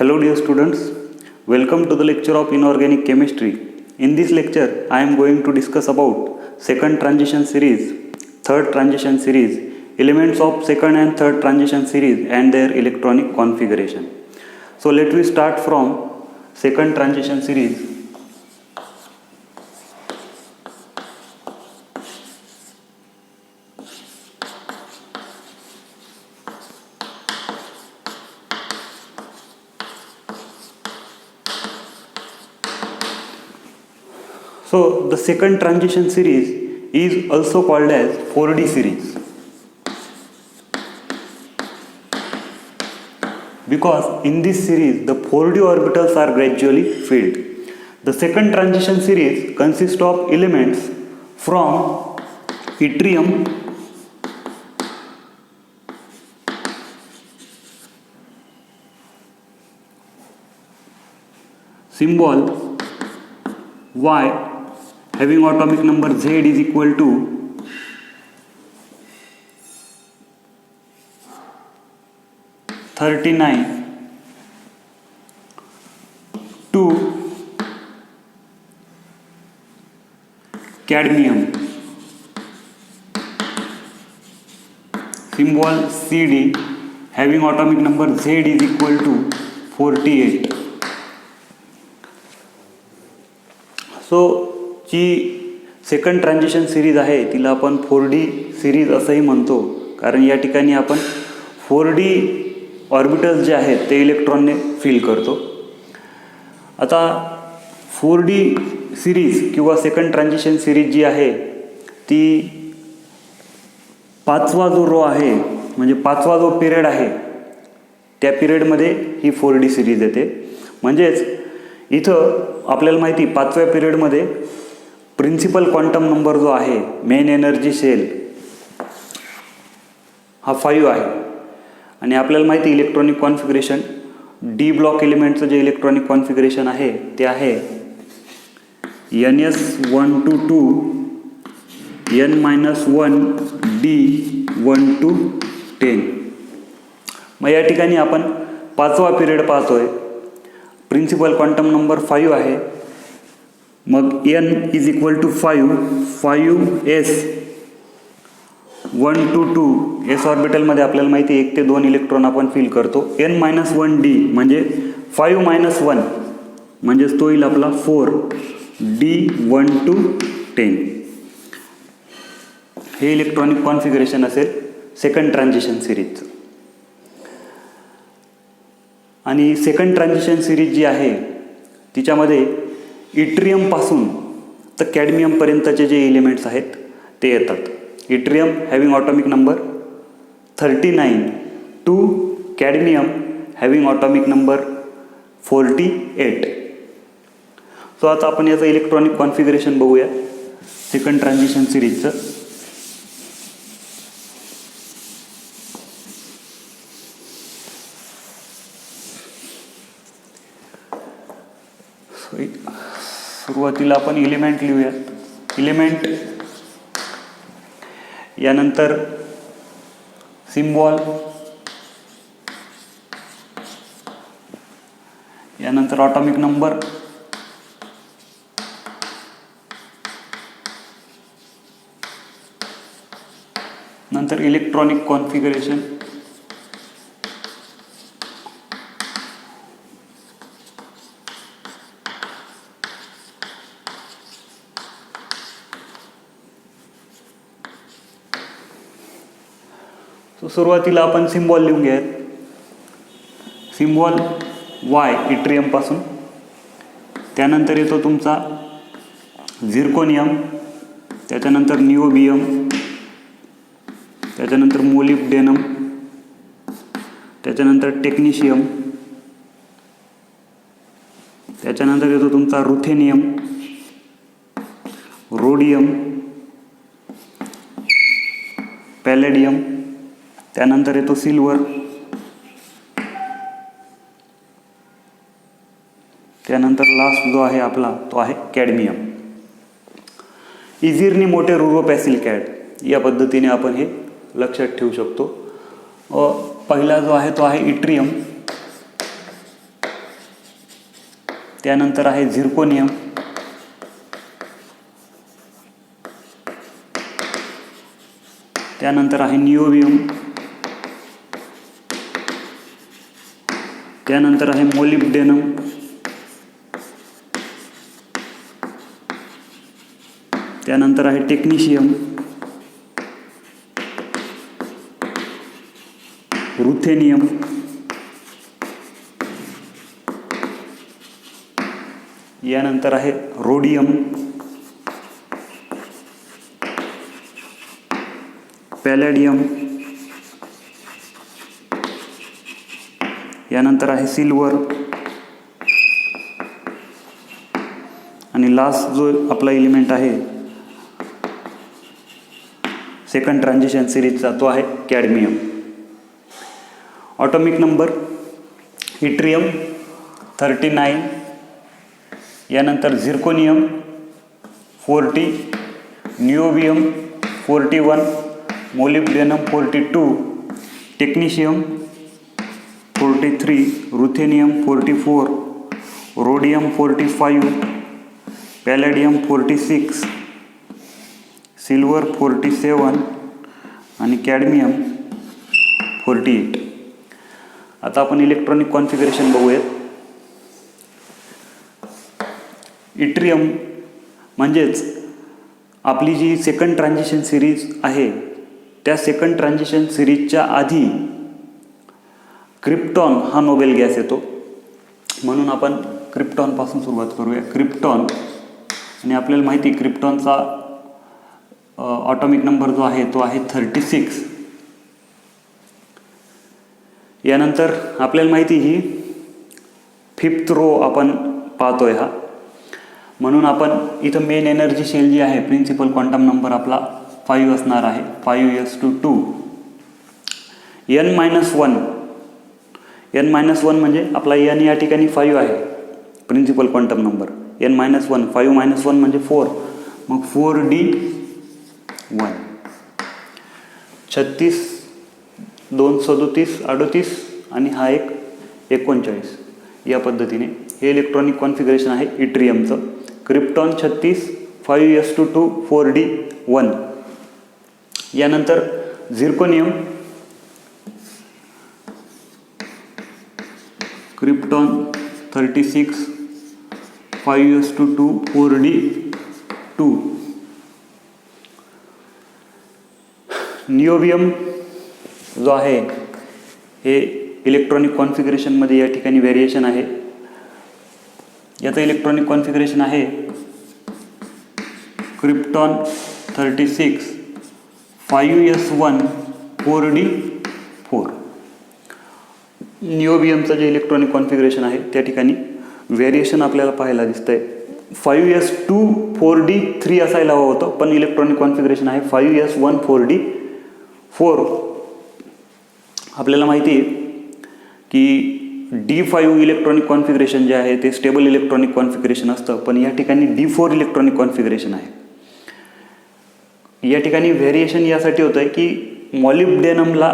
Hello dear students, welcome to the lecture of Inorganic Chemistry. In this lecture, I am going to discuss about second transition series, third transition series, elements of second and third transition series and their electronic configuration. So let me start from second transition series. So the second transition series is also called as 4D series because in this series the 4D orbitals are gradually filled. The second transition series consists of elements from yttrium, symbol Y having atomic number Z is equal to 39 to cadmium, symbol CD having atomic number Z is equal to 48. So G second transition series आहे तिला आपण 4D series असंही म्हणतो, कारण या ठिकाणी आपण 4D orbitals जे आहेत ते इलेक्ट्रॉनने फिल करतो. आता 4D सिरीज किंवा सेकंड ट्रान्झिशन सिरीज जी आहे ती पाचवा जो रो आहे म्हणजे पाचवा जो पिरियड आहे त्या पिरियडमध्ये ही 4D सिरीज येते. म्हणजेच इथं आपल्याला माहिती पाचव्या पिरियडमध्ये प्रिन्सिपल क्वांटम नंबर जो आहे मेन एनर्जी शेल हा 5 आहे आणि आपल्याला माहिती इलेक्ट्रॉनिक कॉन्फिगरेशन डी ब्लॉक एलिमेंटचं जे इलेक्ट्रॉनिक कॉन्फिगरेशन आहे ते आहे NS122 N-1 D1 to 10. मग या ठिकाणी आपण पाचवा पिरियड पाहतोय. प्रिन्सिपल क्वांटम नंबर 5 आहे. मग n is equal to 5s 1 to 2 s ऑर्बिटलमध्ये आपल्याला माहिती 1 ते 2 इलेक्ट्रॉन आपण फिल करतो. N-1 D म्हणजे 5 - 1 म्हणजेच तो येईल आपला 4 D1 to 10. हे इलेक्ट्रॉनिक कॉन्फिगरेशन असेल सेकंड ट्रान्झिशन सिरीजचं. आणि सेकंड ट्रान्झिशन सिरीज जी आहे तिच्यामध्ये इट्रियमपासून तर कॅडमियमपर्यंतचे जे एलिमेंट्स आहेत ते येतात. Yttrium having atomic number 39 to cadmium having atomic number 48. So आता आपण याचं इलेक्ट्रॉनिक कॉन्फिगरेशन बघूया सेकंड ट्रान्झिशन सिरीजचं. सुरुवातीला आपण एलिमेंट लिहूयात. एलिमेंट यानंतर सिम्बॉल, यानंतर ऑटॉमिक नंबर, नंतर इलेक्ट्रॉनिक कॉन्फिगरेशन, सुरुवातीला आपण सिम्बॉल लिहून घ्यायत. सिम्बॉल Y इट्रियमपासून, त्यानंतर येतो तुमचा झिर्कोनियम, त्याच्यानंतर निओबियम, त्याच्यानंतर मोलिब्डेनम, त्याच्यानंतर टेक्निशियम, त्याच्यानंतर येतो तुमचा रुथेनियम, रोडियम, पॅलेडियम, त्यानंतर येतो सिल्वर, त्यानंतर लास्ट जो आहे आपला तो आहे कॅडमियम. इझिरनी मोटे रुरोपॅसिल कॅड या पद्धतीने आपण हे लक्षात ठेवू शकतो. पहिला जो आहे तो आहे इट्रियम, त्यानंतर आहे झिर्कोनियम, त्यानंतर आहे निओबियम, त्यानंतर आहे मोलिब्डेनम, त्यानंतर आहे टेक्निशियम, रुथेनियम, यानंतर आहे रोडियम, पॅलेडियम, यानंतर आहे सिल्वर, आणि लास्ट जो आपला एलिमेंट आहे सेकंड ट्रान्झिशन सिरीजचा तो आहे कॅडमियम. ऑटोमिक नंबर इट्रियम 39, यानंतर zirconium 40, निओबियम 41, molybdenum 42, टेक्निशियम 43, ruthenium 44, rhodium 45, पॅलेडियम 46, silver 47 आणि कॅडमियम 48. आता आपण इलेक्ट्रॉनिक कॉन्फिगरेशन बघूयात. इट्रियम म्हणजेच आपली जी सेकंड ट्रान्झिशन सिरीज आहे त्या सेकंड ट्रान्झिशन सिरीजच्या आधी क्रिप्टॉन हा नोबेल गॅस येतो, म्हणून आपण क्रिप्टॉनपासून सुरुवात करूया. क्रिप्टॉन, आणि आपल्याला माहिती क्रिप्टॉनचा ऑटोमिक नंबर जो आहे तो आहे 36. यानंतर आपल्याला माहिती ही 5th रो आपण पाहतोय हा, म्हणून आपण इथं मेन एनर्जी शेल जी आहे प्रिन्सिपल क्वांटम नंबर आपला 5 असणार आहे, 5s2. n-1 म्हणजे आपला n या ठिकाणी 5 आहे प्रिन्सिपल क्वांटम नंबर. n-1 5 - 1 म्हणजे 4, मग 4d1. 36 2 37 38 आणि हा एक 39. या पद्धतीने हे इलेक्ट्रॉनिक कॉन्फिगरेशन आहे इट्रियमचं. Krypton 36, 5s2 4d1. यानंतर झिर्कोनियम, क्रिप्टॉन 36, 5s2 4d2. निओबियम जो आहे हे इलेक्ट्रॉनिक कॉन्फिगरेशनमध्ये या ठिकाणी व्हेरिएशन आहे. याचं इलेक्ट्रॉनिक कॉन्फिगरेशन आहे क्रिप्टॉन 36, 5s1 4d4. निओबियमचं जे इलेक्ट्रॉनिक कॉन्फिगरेशन आहे त्या ठिकाणी व्हेरिएशन आपल्याला पाहायला दिसतंय. 5s2 4d3 असायला हवं होतं, पण इलेक्ट्रॉनिक कॉन्फिगरेशन आहे 5s1 4d4. आपल्याला माहिती आहे की D5 इलेक्ट्रॉनिक कॉन्फिगरेशन जे आहे ते स्टेबल इलेक्ट्रॉनिक कॉन्फिगरेशन असतं, पण या ठिकाणी D4 इलेक्ट्रॉनिक कॉन्फिगरेशन आहे. या ठिकाणी व्हेरिएशन यासाठी होतं आहे की मॉलिब्डेनमला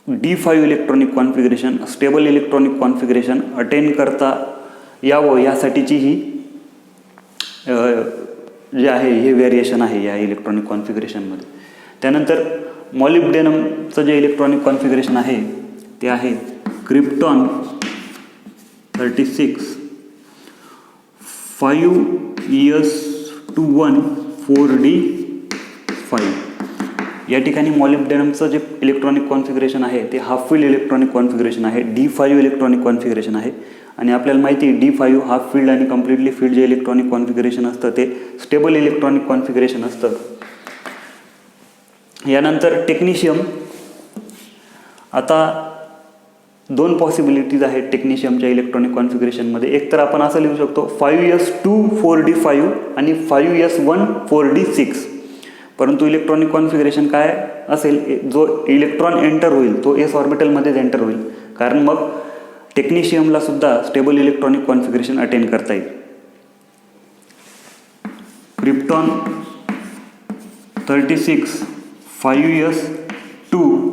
D5 electronic configuration stable electronic configuration attain करता यावं यासाठीची ही जे आहे हे व्हेरिएशन आहे या इलेक्ट्रॉनिक कॉन्फिगरेशनमध्ये. त्यानंतर मॉलिब्डेनमचं जे इलेक्ट्रॉनिक कॉन्फिगरेशन आहे ते आहे क्रिप्टॉन 36, 5s1 4d5. या ठिकाणी मॉलिब्डेनमचं जे इलेक्ट्रॉनिक कॉन्फिगरेशन आहे ते हाफ फील्ड इलेक्ट्रॉनिक कॉन्फिगरेशन आहे, D5 इलेक्ट्रॉनिक कॉन्फिगरेशन आहे. आणि आपल्याला माहिती आहे D5 हाफ फील्ड आणि कम्प्लिटली फील्ड जे इलेक्ट्रॉनिक कॉन्फिगरेशन असतं ते स्टेबल इलेक्ट्रॉनिक कॉन्फिगरेशन असतं. यानंतर टेक्निशियम. आता 2 पॉसिबिलिटीज आहेत टेक्निशियमच्या इलेक्ट्रॉनिक कॉन्फिगरेशनमध्ये. एक तर आपण असं लिहू शकतो 5s2 4d5 आणि 5s1 4d6. परंतु इलेक्ट्रॉनिक कॉन्फिगरेशन काय असेल, जो इलेक्ट्रॉन एंटर होईल तो s ऑर्बिटलमध्येच एंटर होईल, कारण मग टेक्निशियमला सुद्धा स्टेबल इलेक्ट्रॉनिक कॉन्फिगरेशन अटेन करता येईल. Krypton 36, 5s2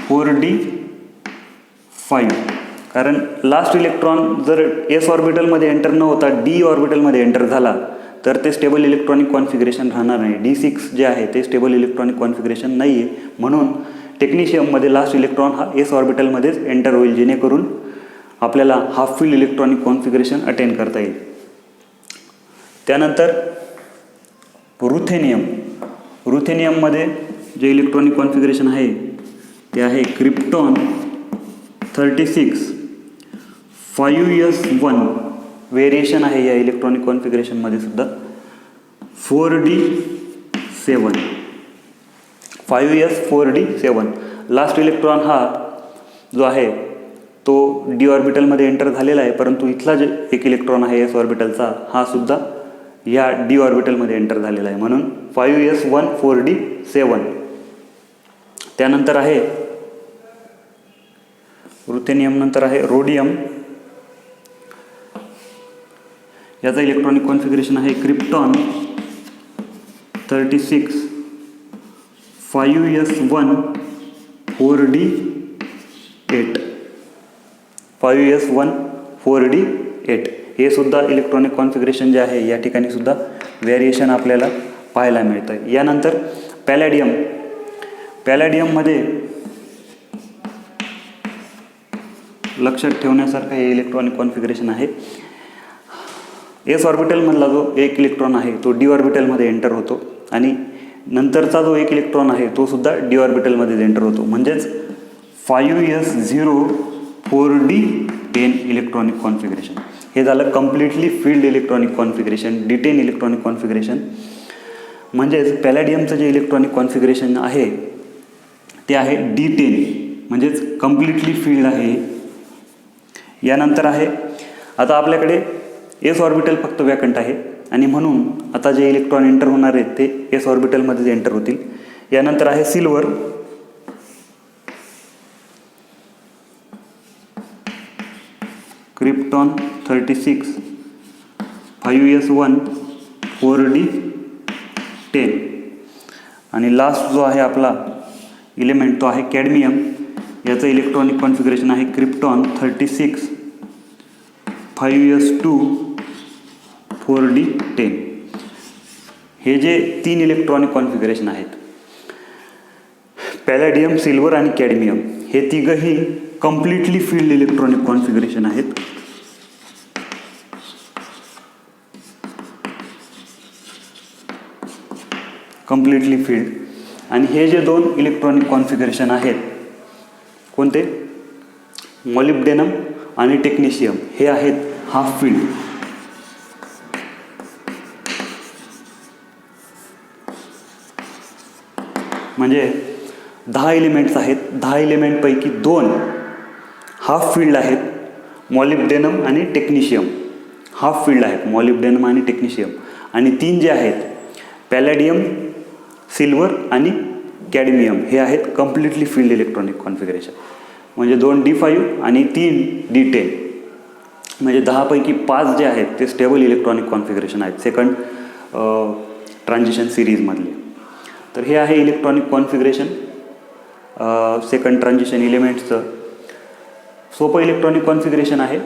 4d5. कारण लास्ट इलेक्ट्रॉन जर एस ऑर्बिटलमध्ये एंटर न होता डी ऑर्बिटलमध्ये एंटर झाला तर ते स्टेबल इलेक्ट्रॉनिक कॉन्फिगरेशन राहणार नाही. D6 जे आहे ते स्टेबल इलेक्ट्रॉनिक कॉन्फिगरेशन नाही आहे. म्हणून टेक्निशियममध्ये लास्ट इलेक्ट्रॉन हा एस ऑर्बिटलमध्येच एंटर होईल, जेणेकरून आपल्याला half filled electronic configuration attain करता येईल. त्यानंतर रुथेनियममध्ये जे इलेक्ट्रॉनिक कॉन्फिगरेशन आहे ते आहे क्रिप्टॉन 36 5s1 व्हेरिएशन आहे या इलेक्ट्रॉनिक कॉन्फिगरेशनमध्ये सुद्धा 4d7 5s 4d7. Last electron हा जो आहे तो डी ऑर्बिटलमध्ये एंटर झालेला आहे, परंतु इथला जे एक इलेक्ट्रॉन आहे एस ऑर्बिटलचा हा सुद्धा या डी ऑर्बिटलमध्ये एंटर झालेला आहे, म्हणून 5s1 4d7. त्यानंतर आहे रुथेनियम, नंतर आहे रोडियम. याचा इलेक्ट्रॉनिक कॉन्फिगरेशन आहे krypton 36 5s1 4d8 5s1 4d8. हे सुद्धा इलेक्ट्रॉनिक कॉन्फिगरेशन जे आहे या ठिकाणी सुद्धा व्हेरिएशन आपल्याला पाहायला मिळतं आहे. यानंतर पॅलॅडियममध्ये लक्षात ठेवण्यासारखं हे इलेक्ट्रॉनिक कॉन्फिगरेशन आहे. एस ऑर्बिटलमधला जो एक इलेक्ट्रॉन आहे तो डी ऑर्बिटलमध्ये एंटर होतो आणि नंतरचा जो एक इलेक्ट्रॉन आहे तो सुद्धा डी ऑर्बिटलमध्ये एंटर होतो, म्हणजेच 5s0 4d10 इलेक्ट्रॉनिक कॉन्फिगरेशन. हे झालं completely field electronic configuration, D10 electronic configuration. म्हणजेच पॅलॅडियमचं जे इलेक्ट्रॉनिक कॉन्फिगरेशन आहे ते आहे D10, म्हणजेच कम्प्लिटली फील्ड आहे. यानंतर आहे आता आपल्याकडे एस ऑर्बिटल फक्त वॅकंट आहे आणि म्हणून आता जे इलेक्ट्रॉन एंटर होणार आहेत ते एस ऑर्बिटलमध्येच एंटर होतील. यानंतर आहे सिल्वर. Krypton 36 5s1 4d10. आणि लास्ट जो आहे आपला इलेमेंट तो आहे कॅडमियम. याचं इलेक्ट्रॉनिक कॉन्फिगरेशन आहे क्रिप्टॉन 36 5s2 4d10. हे जे 3 इलेक्ट्रॉनिक कॉन्फिगरेशन आहेत पॅलॅडियम, सिल्वर आणि कॅडमियम, हे तिघंही कम्प्लिटली फील्ड इलेक्ट्रॉनिक कॉन्फिगरेशन आहेत. Completely field. आणि हे जे 2 इलेक्ट्रॉनिक कॉन्फिगरेशन आहेत कोणते, मॉलिब्डेनम आणि टेक्निशियम, हे आहेत हाफ फील्ड. म्हणजे 10 एलिमेंट्स आहेत, 10 एलिमेंटपैकी 2 हाफ फील्ड आहेत, मॉलिब्डेनम आणि टेक्निशियम हाफ फील्ड आहेत, मॉलिब्डेनम आणि टेक्निशियम. आणि 3 जे आहेत पॅलॅडियम, सिल्वर आणि कॅडमियम, हे आहेत कम्प्लिटली फील्ड इलेक्ट्रॉनिक कॉन्फिगरेशन. म्हणजे 2 D5 आणि 3 D10, म्हणजे 10 पैकी 5 जे आहेत ते स्टेबल इलेक्ट्रॉनिक कॉन्फिगरेशन आहेत सेकंड ट्रान्झिशन सिरीजमधले. तर हे आहे इलेक्ट्रॉनिक कॉन्फिगरेशन सेकंड ट्रान्झिशन एलिमेंट्सचं. सोपं इलेक्ट्रॉनिक कॉन्फिगरेशन आहे.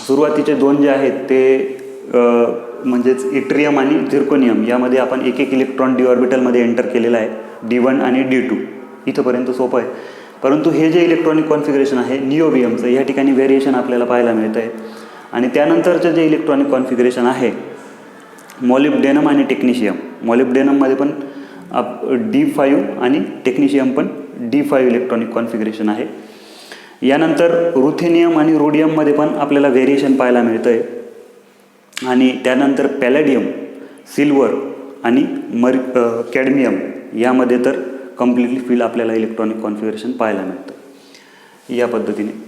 सुरुवातीचे 2 जे आहेत ते म्हणजेच इट्रियम आणि झिर्कोनियम, यामध्ये आपण एक इलेक्ट्रॉन डी ऑर्बिटलमध्ये एंटर केलेला आहे, D1 आणि D2. इथंपर्यंत सोपं आहे. परंतु हे जे इलेक्ट्रॉनिक कॉन्फिगरेशन आहे निओबियमचं, या ठिकाणी व्हेरिएशन आपल्याला पाहायला मिळतं आहे. आणि त्यानंतरचं जे इलेक्ट्रॉनिक कॉन्फिगरेशन आहे मॉलिब्डेनम आणि टेक्निशियम, मॉलिब्डेनममध्ये पण D5 आणि टेक्निशियम पण D5 इलेक्ट्रॉनिक कॉन्फिगरेशन आहे. यानंतर रुथेनियम आणि रोडियममध्ये पण आपल्याला व्हेरिएशन पाहायला मिळतं आहे. आणि त्यानंतर पॅलॅडियम, सिल्वर आणि कॅडमियम यामध्ये तर कम्प्लिटली फील्ड आपल्याला इलेक्ट्रॉनिक कॉन्फिगरेशन पाहायला मिळतं. या पद्धतीने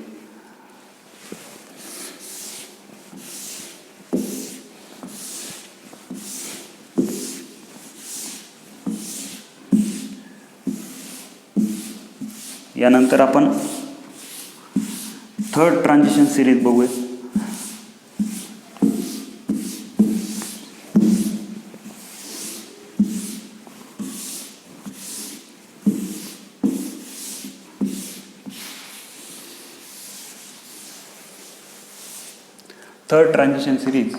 यानंतर आपण थर्ड ट्रान्झिशन सिरीज बघूया. third transition series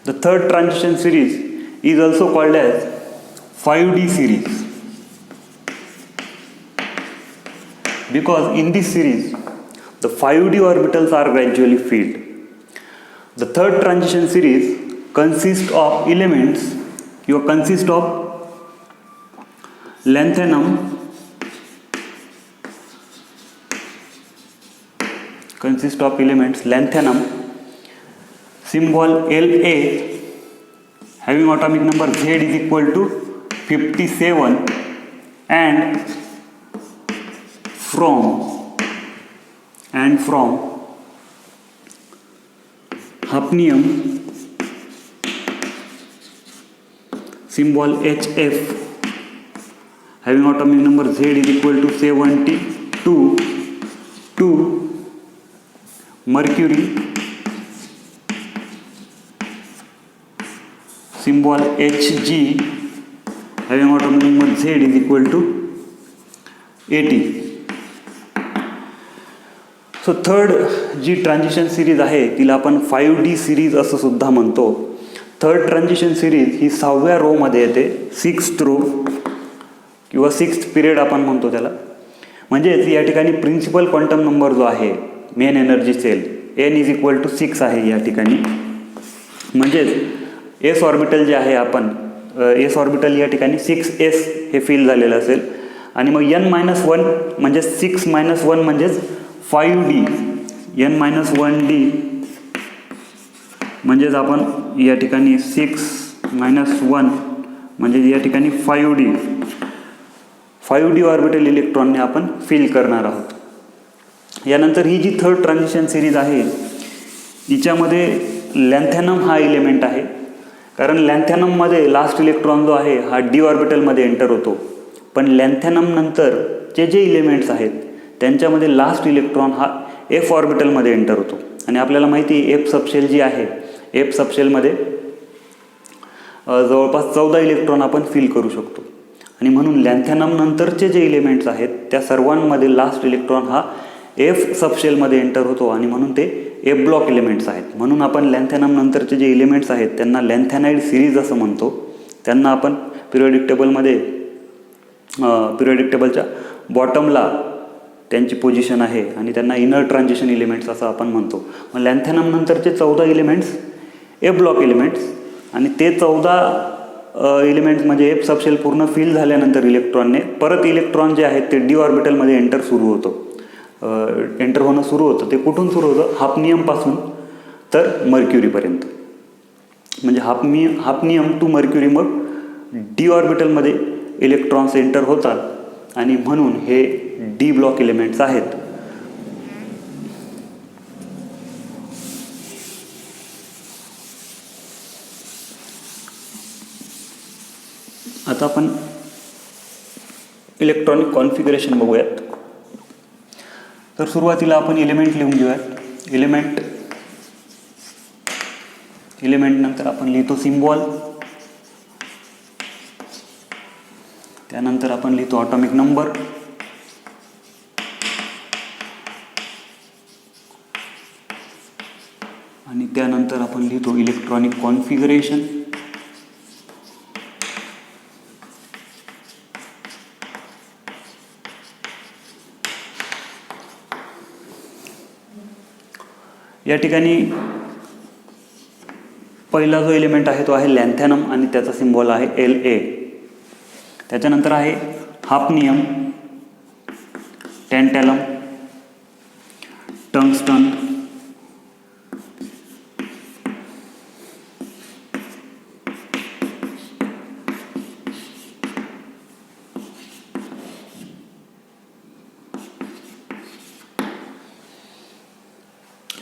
the third transition series is also called as 5D series, because in this series the 5D orbitals are gradually filled. The third transition series consists of elements consist of lanthanum, symbol La having atomic number Z is equal to 57, and from hafnium symbol Hf having atomic number Z is equal to 72, to mercury symbol Hg having atomic number Z is equal to 80. So third G transition series आहे तिला आपण 5D series असं सुद्धा म्हणतो. Third transition series ही 6व्या रोमध्ये येते, 6th row किंवा 6th period आपण म्हणतो त्याला. म्हणजेच या ठिकाणी प्रिन्सिपल क्वांटम नंबर जो आहे main energy shell n is equal to 6 आहे या ठिकाणी. म्हणजेच एस ऑर्बिटल जे आहे आपण एस ऑर्बिटल या ठिकाणी 6s हे फिल झालेलं असेल, आणि मग n-1 म्हणजे 6-1 म्हणजेच 5D, n-1D म्हणजेच आपण या ठिकाणी 6-1 म्हणजे या ठिकाणी 5D ऑर्बिटल इलेक्ट्रॉनने आपण फिल करणार आहोत. यानंतर ही जी थर्ड ट्रान्झिशन सिरीज आहे हिच्यामध्ये लॅन्थॅनम हा एलिमेंट आहे, कारण लॅन्थॅनममध्ये लास्ट इलेक्ट्रॉन जो आहे हा डी ऑर्बिटलमध्ये एंटर होतो. पण लॅन्थॅनम नंतरचे जे इलेमेंट्स आहेत त्यांच्यामध्ये लास्ट इलेक्ट्रॉन हा एफ ऑर्बिटलमध्ये एंटर होतो. आणि आपल्याला माहिती आहे एफ सबशेल जी आहे, एफ सबशेलमध्ये जवळपास 14 इलेक्ट्रॉन आपण फिल करू शकतो. आणि म्हणून लॅन्थॅनम नंतरचे जे इलेमेंट्स आहेत त्या सर्वांमध्ये लास्ट इलेक्ट्रॉन हा एफ सबशेलमध्ये एंटर होतो, आणि म्हणून ते एफ ब्लॉक इलेमेंट्स आहेत. म्हणून आपण लॅन्थॅनम नंतरचे जे इलेमेंट्स आहेत त्यांना लॅन्थॅनाइड सिरीज असं म्हणतो. त्यांना आपण पिरियडिक टेबलच्या बॉटमला त्यांची पोझिशन आहे आणि त्यांना इनर ट्रान्झिशन इलिमेंट्स असं आपण म्हणतो. मग लॅन्थॅनम नंतरचे 14 इलिमेंट्स एफ ब्लॉक इलिमेंट्स, आणि ते 14 इलिमेंट्स म्हणजे एफ सबशेल पूर्ण फिल झाल्यानंतर इलेक्ट्रॉनने परत इलेक्ट्रॉन जे आहेत ते डी ऑर्बिटलमध्ये एंटर होणं सुरू होतं. ते कुठून सुरू होतं? हाफनियमपासून तर मर्क्युरीपर्यंत. म्हणजे हाफनियम टू मर्क्युरी मग डी ऑर्बिटलमध्ये इलेक्ट्रॉन्स एंटर होतात, आणि म्हणून हे डी ब्लॉक एलिमेंट्स आहेत. आता आपण इलेक्ट्रॉनिक कॉन्फिगरेशन बघूयात. तर सुरुवातीला आपण एलिमेंट लिहून घेऊयात. एलिमेंट नंतर आपण लिहितो सिम्बॉल, त्यानंतर आपण लिहितो ॲटॉमिक नंबर, आणि त्यानंतर आपण लिहितो इलेक्ट्रॉनिक कॉन्फिगरेशन, या ठिकाणी पहिला जो एलिमेंट आहे तो आहे लॅन्थॅनम आणि त्याचा सिम्बॉल आहे La. त्याच्यानंतर आहे हाफनियम, टॅन्टॅलम, टंगस्टन,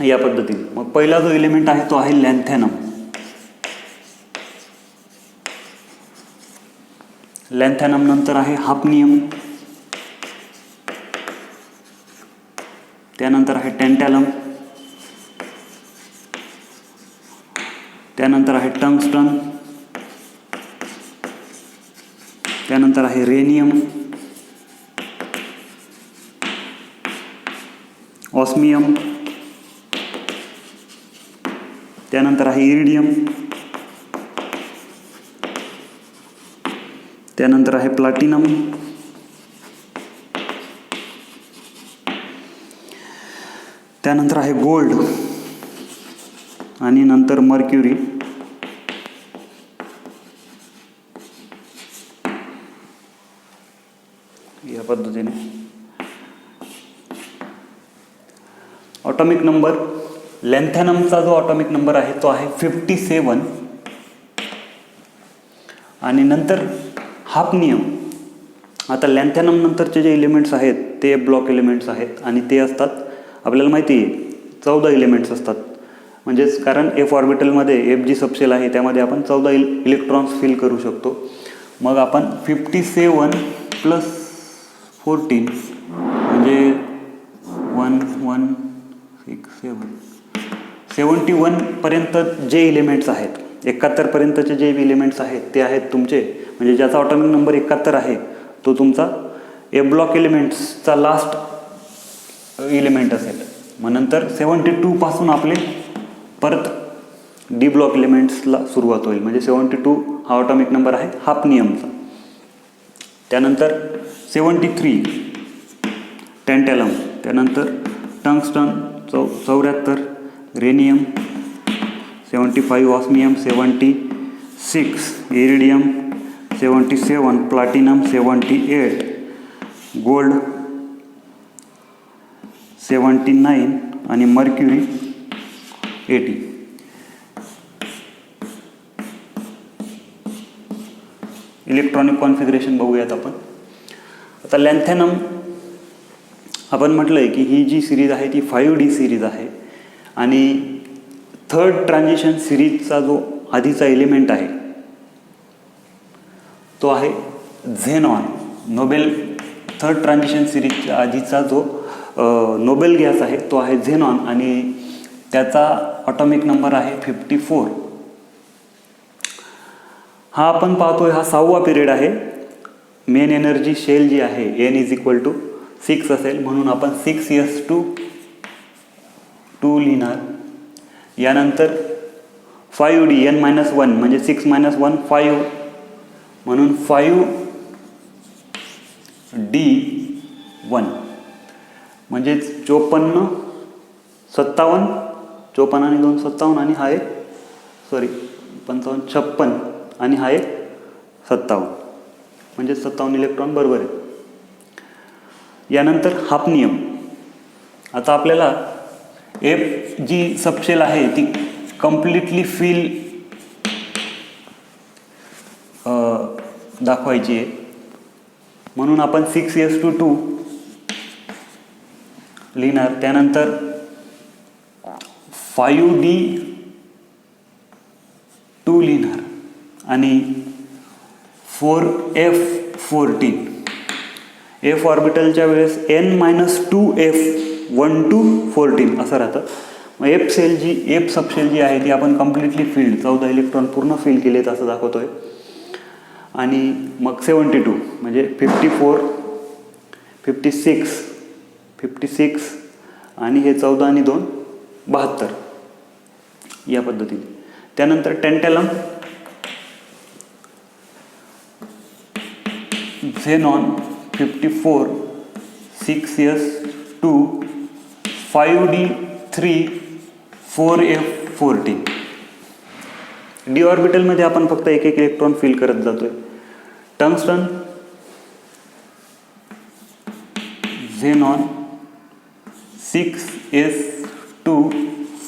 या पद्धतीने. मग पहिला जो एलिमेंट आहे तो आहे लॅन्थॅनम. लॅन्थॅनम नंतर आहे हाफनियम, त्यानंतर आहे टॅन्टॅलम, त्यानंतर आहे टंगस्टन, त्यानंतर आहे रेनियम, ऑस्मियम, त्यानंतर आहे इरिडियम, त्यानंतर आहे प्लॅटिनम, त्यानंतर आहे गोल्ड आणि नंतर मर्क्युरी. या पद्धतीने ऑटोमिक नंबर लॅन्थॅनमचा जो ऑटोमिक नंबर आहे तो आहे 57. आणि नंतर हाफनियम. आता लॅन्थॅनम नंतरचे जे एलिमेंट्स आहेत ते ब्लॉक एलिमेंट्स आहेत आणि ते असतात, आपल्याला माहिती आहे 14 एलिमेंट्स असतात. म्हणजेच कारण एफ ऑर्बिटलमध्ये एफ जी सबशेल आहे त्यामध्ये आपण 14 इलेक्ट्रॉन्स फिल करू शकतो. मग आपण 57 + 14 म्हणजे 1 1 6 7 71 पर्यंत जे एलिमेंट्स आहेत, 71 पर्यंतचे जे एलिमेंट्स आहेत ते आहेत तुमचे, म्हणजे ज्याचा ऑटोमिक नंबर 71 आहे तो तुमचा एफ ब्लॉक एलिमेंट्सचा लास्ट एलिमेंट असेल. मग नंतर 72 पासून आपले परत डी ब्लॉक एलिमेंट्सला सुरुवात होईल. म्हणजे 72 हा ऑटोमिक नंबर आहे हाफनियमचा. त्यानंतर 73 टँटॅलम, त्यानंतर tungsten 74, rhenium 75, osmium 76, iridium 77, platinum 78, gold 79 आणि मर्क्युरी 80. इलेक्ट्रॉनिक कॉन्फिगरेशन बघूयात आपण. आता लॅन्थॅनम आपण म्हटलं आहे की ही जी सिरीज आहे ती 5D सिरीज आहे आणि थर्ड ट्रान्झिशन सिरीजचा जो आधीचा एलिमेंट आहे तो आहे झेनॉन. नोबेल थर्ड ट्रान्झिशन सिरीजच्या आधीचा जो नोबेल गॅस आहे तो आहे झेनॉन आणि त्याचा ऑटोमिक नंबर आहे 54. हा आपण पाहतोय हा 6वा पिरियड आहे. मेन एनर्जी शेल जी आहे n = 6 असेल म्हणून आपण 6s2 लिहिणार. यानंतर 5D n-1 म्हणजे 6 - 1 5 म्हणून 5D1 म्हणजे 54 57 54 आणि 2 57 आणि हा एक 55 56 आणि हा एक 57 म्हणजे 57 इलेक्ट्रॉन बरोबर आहे. यानंतर हाफनियम. आता आपल्याला एफ जी सबशेल आहे ती कम्प्लिटली फिल दाखवायची आहे म्हणून आपण 6s2 लिहिणार. त्यानंतर 5D2 लिहिणार आणि 4f14. एफ ऑर्बिटलच्या वेळेस n-2f 1 to 14 असं राहतं. मग एफ सबशेल जी आहे ती आपण कम्प्लिटली फिल्ड 14 इलेक्ट्रॉन पूर्ण फिल केलेत असं दाखवतोय. आणि मग 72 म्हणजे 54 56 आणि हे 14 आणि 2 72 या पद्धतीने. त्यानंतर tantalum, xenon 54 6s2 5D3 4f14. D ऑर्बिटलमध्ये आपण फक्त एक इलेक्ट्रॉन फिल करत जातोय. Tungsten, xenon 6s2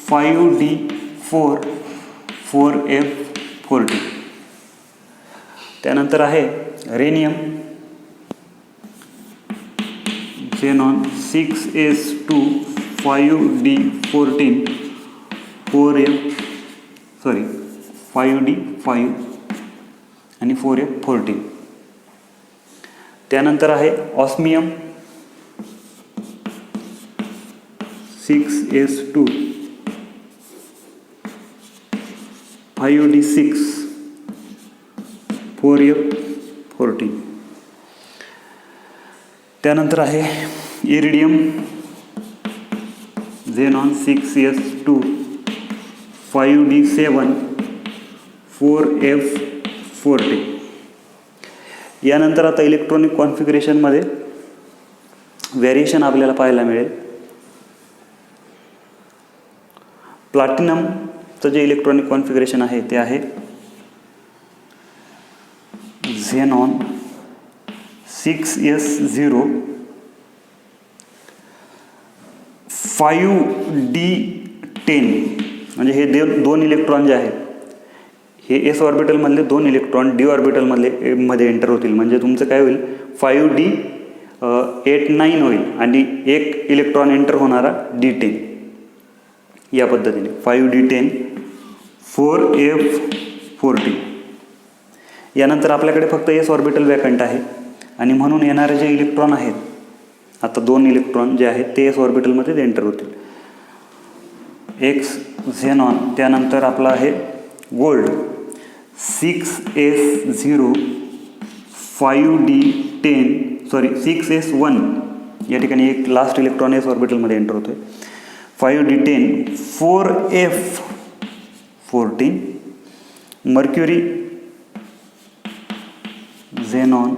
5D4 4f14. त्यानंतर आहे rhenium, xenon 6s2 5D14 5D5 आणि 4f14. त्यानंतर आहे ऑस्मियम 6s2 5d6 4f14. त्यानंतर आहे iridium xenon 6s2 5d7 4f14. यानंतर आता इलेक्ट्रॉनिक कॉन्फिगरेशनमध्ये व्हेरिएशन आपल्याला पाहायला मिळेल. प्लॅटिनमचं जे इलेक्ट्रॉनिक कॉन्फिगरेशन आहे ते आहे झेनॉन 6s0 5d10. म्हणजे हे दोन इलेक्ट्रॉन जे आहेत हे एस ऑर्बिटलमधले 2 इलेक्ट्रॉन डी ऑर्बिटलमधले मध्ये एंटर होतील. म्हणजे तुमचं काय होईल 5d8 होईल आणि एक इलेक्ट्रॉन एंटर होणारा d10. या पद्धतीने 5d10 4f14. यानंतर आपल्याकडे फक्त एस ऑर्बिटल वॅकंट आहे आणि म्हणून येणारे जे इलेक्ट्रॉन आहेत आता 2 इलेक्ट्रॉन जे आहेत ते एस ऑर्बिटलमध्ये एंटर होतील. एक्स झेनॉन त्यानंतर आपला आहे गोल्ड 6s0 6s1. या ठिकाणी एक लास्ट इलेक्ट्रॉन एस ऑर्बिटलमध्ये एंटर होतोय. 5d10 4f14. Mercury xenon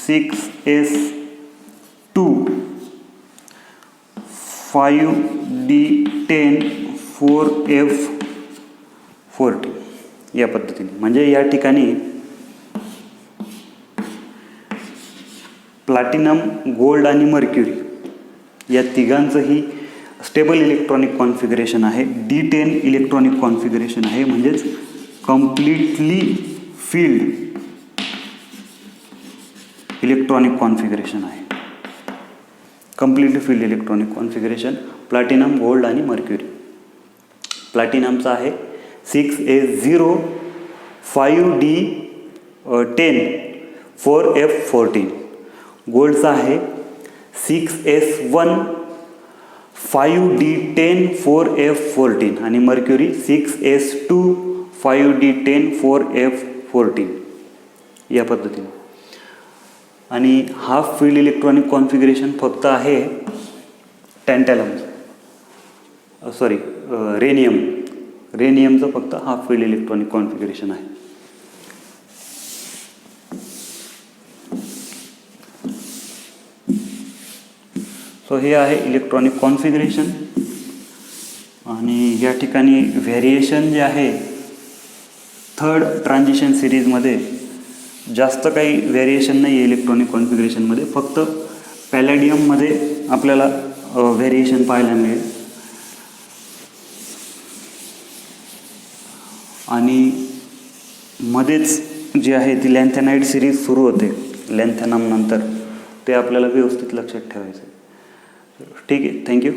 6s2 5d10 4f14. या पद्धतीने. म्हणजे या ठिकाणी प्लॅटिनम, गोल्ड आणि मर्क्युरी या तिघांचंही स्टेबल इलेक्ट्रॉनिक कॉन्फिगरेशन आहे. d10 इलेक्ट्रॉनिक कॉन्फिगरेशन आहे. म्हणजेच कम्प्लिटली फील्ड इलेक्ट्रॉनिक कॉन्फिगरेशन आहे. Completely field electronic configuration platinum, gold आणि मर्क्युरी. प्लॅटिनमचा आहे 6s0 5d10 4f14. गोल्डचा आहे 6s1 5d10 4f14 आणि मर्क्युरी 6s2 5d10 4f14. या पद्धतीने. आणि हाफ फील्ड इलेक्ट्रॉनिक कॉन्फिगरेशन फक्त आहे रेनियमचं फक्त हाफ फील्ड इलेक्ट्रॉनिक कॉन्फिगरेशन आहे. सो हे आहे इलेक्ट्रॉनिक कॉन्फिगरेशन. आणि या ठिकाणी व्हेरिएशन जे आहे थर्ड ट्रान्झिशन सिरीजमध्ये जास्त काही व्हेरिएशन नाही आहे इलेक्ट्रॉनिक कॉन्फिगरेशनमध्ये. फक्त पॅलेडियममध्ये आपल्याला व्हेरिएशन पाहायला मिळेल. आणि मध्येच जे आहे ती लॅन्थेनाइड सिरीज सुरू होते लॅन्थेनम नंतर. ते आपल्याला व्यवस्थित लक्षात ठेवायचं आहे. ठीक आहे. थँक्यू.